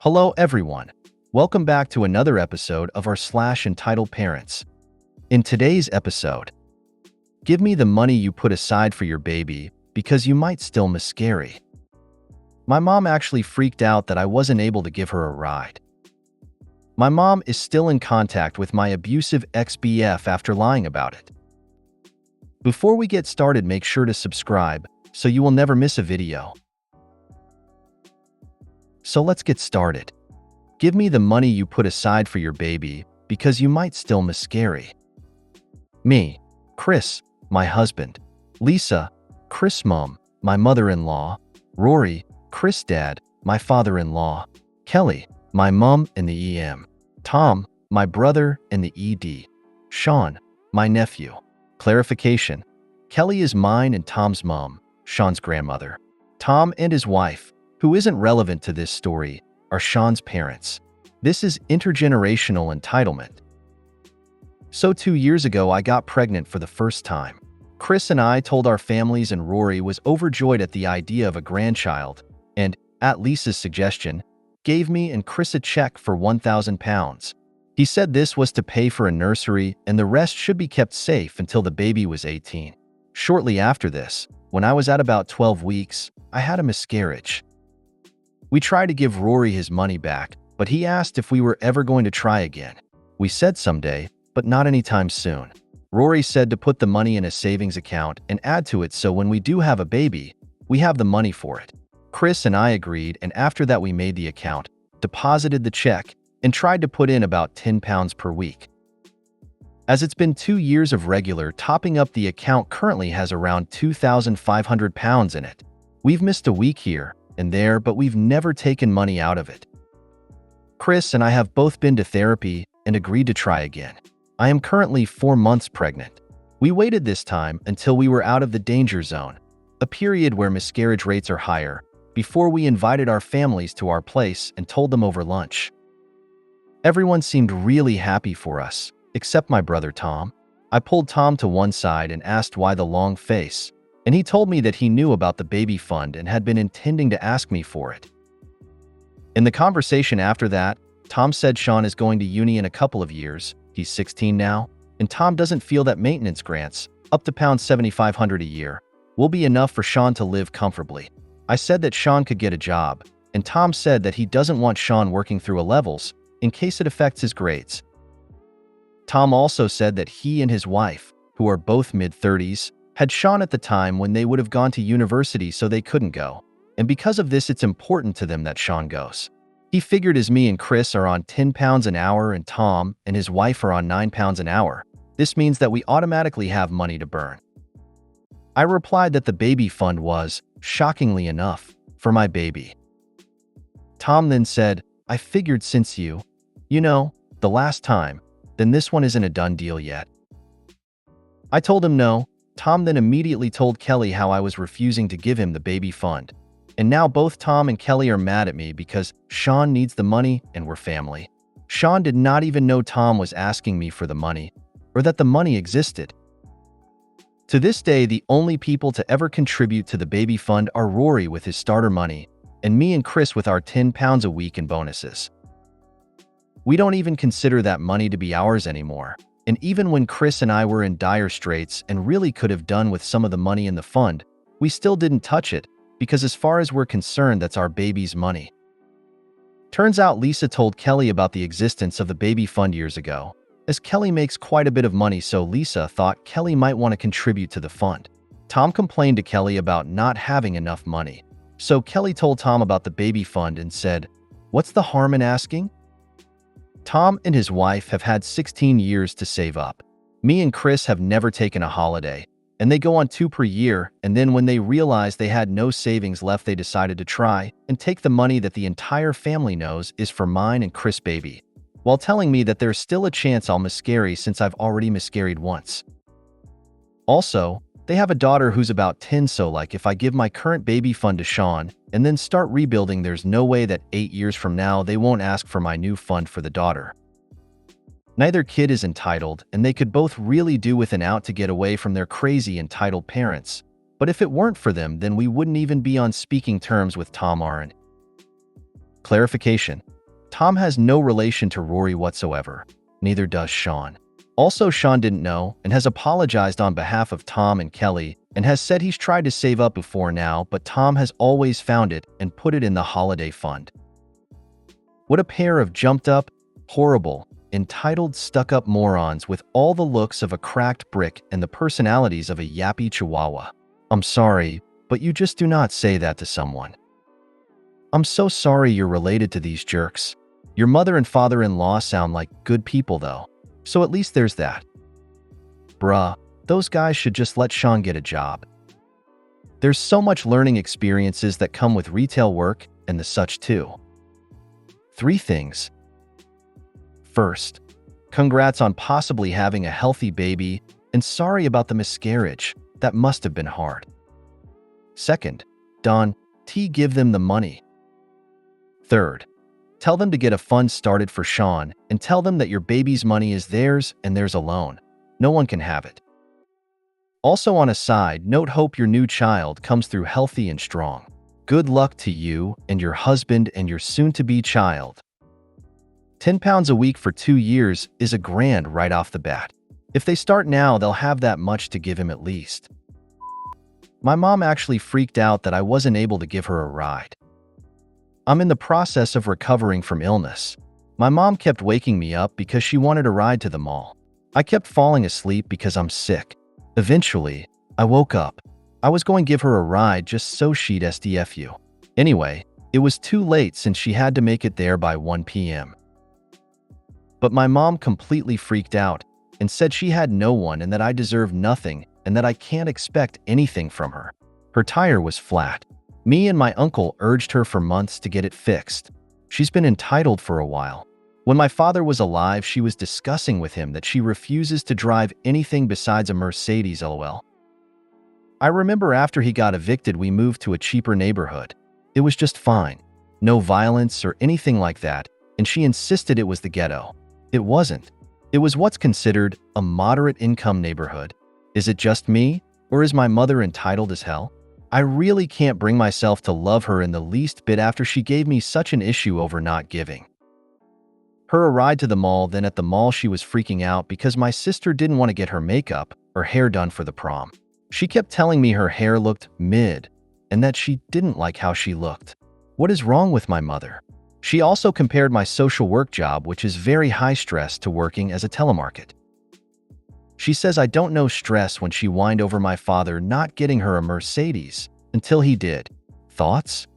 Hello everyone. Welcome back to another episode of our entitled parents. In today's episode, give me the money you put aside for your baby because you might still miscarry. My mom actually freaked out that I wasn't able to give her a ride. My mom is still in contact with my abusive ex-BF after lying about it. Before we get started, make sure to subscribe so you will never miss a video. So let's get started. Give me the money you put aside for your baby because you might still miscarry. Me, Chris, my husband. Lisa, Chris' mom, my mother-in-law. Rory, Chris' dad, my father-in-law. Kelly, my mom and the EM. Tom, my brother and the ED. Sean, my nephew. Clarification: Kelly is mine and Tom's mom, Sean's grandmother. Tom and his wife, who isn't relevant to this story, are Sean's parents. This is intergenerational entitlement. So 2 years ago, I got pregnant for the first time. Chris and I told our families, and Rory was overjoyed at the idea of a grandchild and, at Lisa's suggestion, gave me and Chris a check for £1,000. He said this was to pay for a nursery and the rest should be kept safe until the baby was 18. Shortly after this, when I was at about 12 weeks, I had a miscarriage. We tried to give Rory his money back, but he asked if we were ever going to try again. We said someday, but not anytime soon. Rory said to put the money in a savings account and add to it so when we do have a baby, we have the money for it. Chris and I agreed, and after that we made the account, deposited the check, and tried to put in about £10 per week. As it's been 2 years of regular topping up, the account currently has around £2,500 in it. We've missed a week here and there, but we've never taken money out of it. Chris and I have both been to therapy and agreed to try again. I am currently 4 months pregnant. We waited this time until we were out of the danger zone, a period where miscarriage rates are higher, before we invited our families to our place and told them over lunch. Everyone seemed really happy for us, except my brother Tom. I pulled Tom to one side and asked why the long face, and he told me that he knew about the baby fund and had been intending to ask me for it. In the conversation after that, Tom said Sean is going to uni in a couple of years. He's 16 now, and Tom doesn't feel that maintenance grants, up to £7,500 a year, will be enough for Sean to live comfortably. I said that Sean could get a job, and Tom said that he doesn't want Sean working through A-levels in case it affects his grades. Tom also said that he and his wife, who are both mid-30s, had Sean at the time when they would have gone to university, so they couldn't go, and because of this it's important to them that Sean goes. He figured as me and Chris are on £10 an hour and Tom and his wife are on £9 an hour, this means that we automatically have money to burn. I replied that the baby fund was, shockingly enough, for my baby. Tom then said, I figured since you know, the last time, then this one isn't a done deal yet. I told him no. Tom then immediately told Kelly how I was refusing to give him the baby fund. And now both Tom and Kelly are mad at me because Sean needs the money and we're family. Sean did not even know Tom was asking me for the money, or that the money existed. To this day, the only people to ever contribute to the baby fund are Rory with his starter money, and me and Chris with our £10 a week in bonuses. We don't even consider that money to be ours anymore. And even when Chris and I were in dire straits and really could have done with some of the money in the fund, we still didn't touch it because as far as we're concerned, that's our baby's money. Turns out Lisa told Kelly about the existence of the baby fund years ago, as Kelly makes quite a bit of money, so Lisa thought Kelly might want to contribute to the fund. Tom complained to Kelly about not having enough money, so Kelly told Tom about the baby fund and said, "What's the harm in asking?" Tom and his wife have had 16 years to save up. Me and Chris have never taken a holiday, and they go on 2 per year, and then when they realized they had no savings left, they decided to try and take the money that the entire family knows is for mine and Chris' baby, while telling me that there's still a chance I'll miscarry since I've already miscarried once. Also, they have a daughter who's about 10, so like if I give my current baby fund to Sean and then start rebuilding, there's no way that 8 years from now they won't ask for my new fund for the daughter. Neither kid is entitled, and they could both really do with an out to get away from their crazy entitled parents, but if it weren't for them, then we wouldn't even be on speaking terms with Tom Aron. Clarification: Tom has no relation to Rory whatsoever. Neither does Sean. Also, Sean didn't know and has apologized on behalf of Tom and Kelly and has said he's tried to save up before now, but Tom has always found it and put it in the holiday fund. What a pair of jumped up, horrible, entitled, stuck-up morons with all the looks of a cracked brick and the personalities of a yappy chihuahua. I'm sorry, but you just do not say that to someone. I'm so sorry you're related to these jerks. Your mother and father-in-law sound like good people though, so at least there's that. Bruh, those guys should just let Sean get a job. There's so much learning experiences that come with retail work and the such too. 3 things. First, congrats on possibly having a healthy baby and sorry about the miscarriage. That must have been hard. Second, Don T. Give them the money. Third, tell them to get a fund started for Sean and tell them that your baby's money is theirs and theirs alone. No one can have it. Also, on a side note, hope your new child comes through healthy and strong. Good luck to you and your husband and your soon-to-be child. £10 a week for 2 years is a grand right off the bat. If they start now, they'll have that much to give him at least. My mom actually freaked out that I wasn't able to give her a ride. I'm in the process of recovering from illness. My mom kept waking me up because she wanted a ride to the mall. I kept falling asleep because I'm sick. Eventually, I woke up. I was going to give her a ride just so she'd SDFU. Anyway, it was too late since she had to make it there by 1 p.m. But my mom completely freaked out and said she had no one and that I deserved nothing and that I can't expect anything from her. Her tire was flat. Me and my uncle urged her for months to get it fixed. She's been entitled for a while. When my father was alive, she was discussing with him that she refuses to drive anything besides a Mercedes, lol. I remember after he got evicted, we moved to a cheaper neighborhood. It was just fine. No violence or anything like that, and she insisted it was the ghetto. It wasn't. It was what's considered a moderate income neighborhood. Is it just me, or is my mother entitled as hell? I really can't bring myself to love her in the least bit after she gave me such an issue over not giving her a ride to the mall. Then at the mall she was freaking out because my sister didn't want to get her makeup or hair done for the prom. She kept telling me her hair looked mid and that she didn't like how she looked. What is wrong with my mother? She also compared my social work job, which is very high stress, to working as a telemarket. She says I don't know stress when she whined over my father not getting her a Mercedes until he did. Thoughts?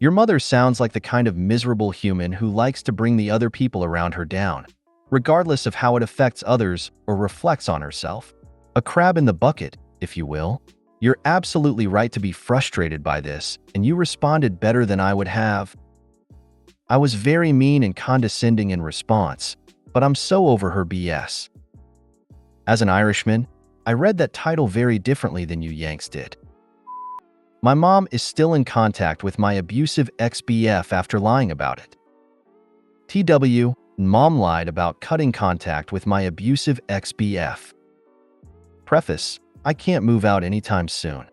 Your mother sounds like the kind of miserable human who likes to bring the other people around her down, regardless of how it affects others or reflects on herself. A crab in the bucket, if you will. You're absolutely right to be frustrated by this, and you responded better than I would have. I was very mean and condescending in response, but I'm so over her BS. As an Irishman, I read that title very differently than you Yanks did. My mom is still in contact with my abusive ex-BF after lying about it. TW, mom lied about cutting contact with my abusive ex-BF. Preface: I can't move out anytime soon.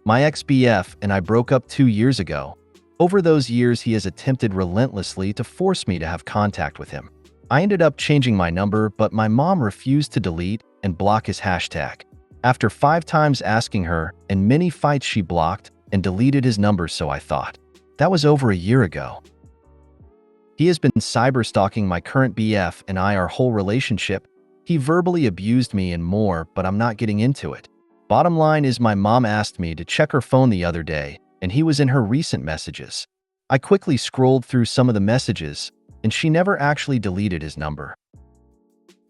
My ex-BF and I broke up 2 years ago. Over those years, he has attempted relentlessly to force me to have contact with him. I ended up changing my number, but my mom refused to delete and block his hashtag. After 5 times asking her and many fights, she blocked and deleted his number, so I thought. That was over a year ago. He has been cyber-stalking my current BF and I, our whole relationship. He verbally abused me and more, but I'm not getting into it. Bottom line is my mom asked me to check her phone the other day, and he was in her recent messages. I quickly scrolled through some of the messages, and she never actually deleted his number.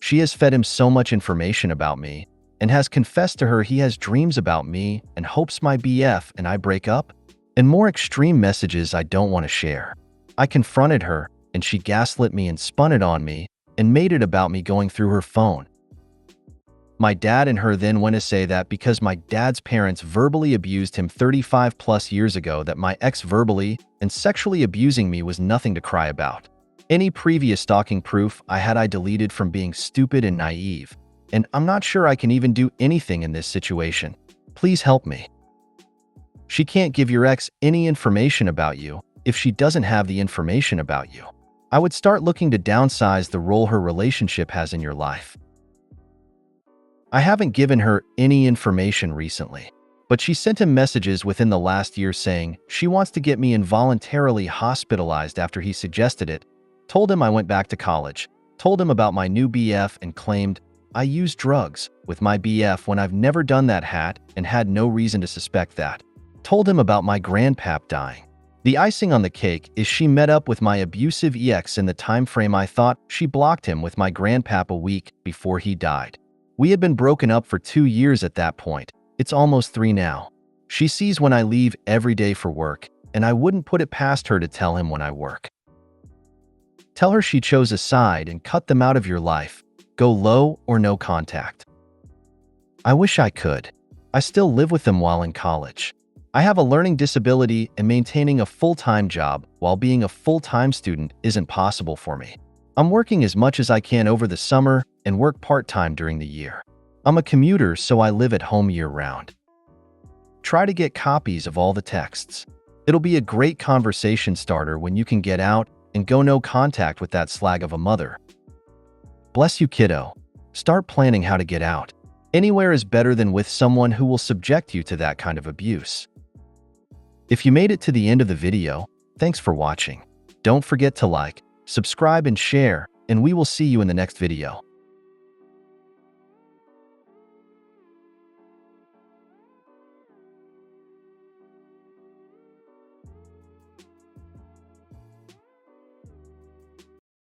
She has fed him so much information about me, and has confessed to her he has dreams about me and hopes my BF and I break up, and more extreme messages I don't want to share. I confronted her, and she gaslit me and spun it on me, and made it about me going through her phone. My dad and her then went to say that because my dad's parents verbally abused him 35 plus years ago, that my ex verbally and sexually abusing me was nothing to cry about. Any previous stalking proof I had I deleted from being stupid and naive, and I'm not sure I can even do anything in this situation. Please help me. She can't give your ex any information about you, if she doesn't have the information about you. I would start looking to downsize the role her relationship has in your life. I haven't given her any information recently, but she sent him messages within the last year saying she wants to get me involuntarily hospitalized after he suggested it, told him I went back to college, told him about my new BF and claimed I used drugs with my BF when I've never done that and had no reason to suspect that, told him about my grandpap dying. The icing on the cake is she met up with my abusive ex in the time frame I thought she blocked him with my grandpap a week before he died. We had been broken up for 2 years at that point. It's almost 3 now. She sees when I leave every day for work, and I wouldn't put it past her to tell him when I work. Tell her she chose a side and cut them out of your life. Go low or no contact. I wish I could. I still live with them while in college. I have a learning disability and maintaining a full-time job while being a full-time student isn't possible for me. I'm working as much as I can over the summer and work part-time during the year. I'm a commuter, so I live at home year-round. Try to get copies of all the texts. It'll be a great conversation starter when you can get out and go no contact with that slag of a mother. Bless you, kiddo. Start planning how to get out. Anywhere is better than with someone who will subject you to that kind of abuse. If you made it to the end of the video, thanks for watching. Don't forget to like, subscribe, and share, and we will see you in the next video.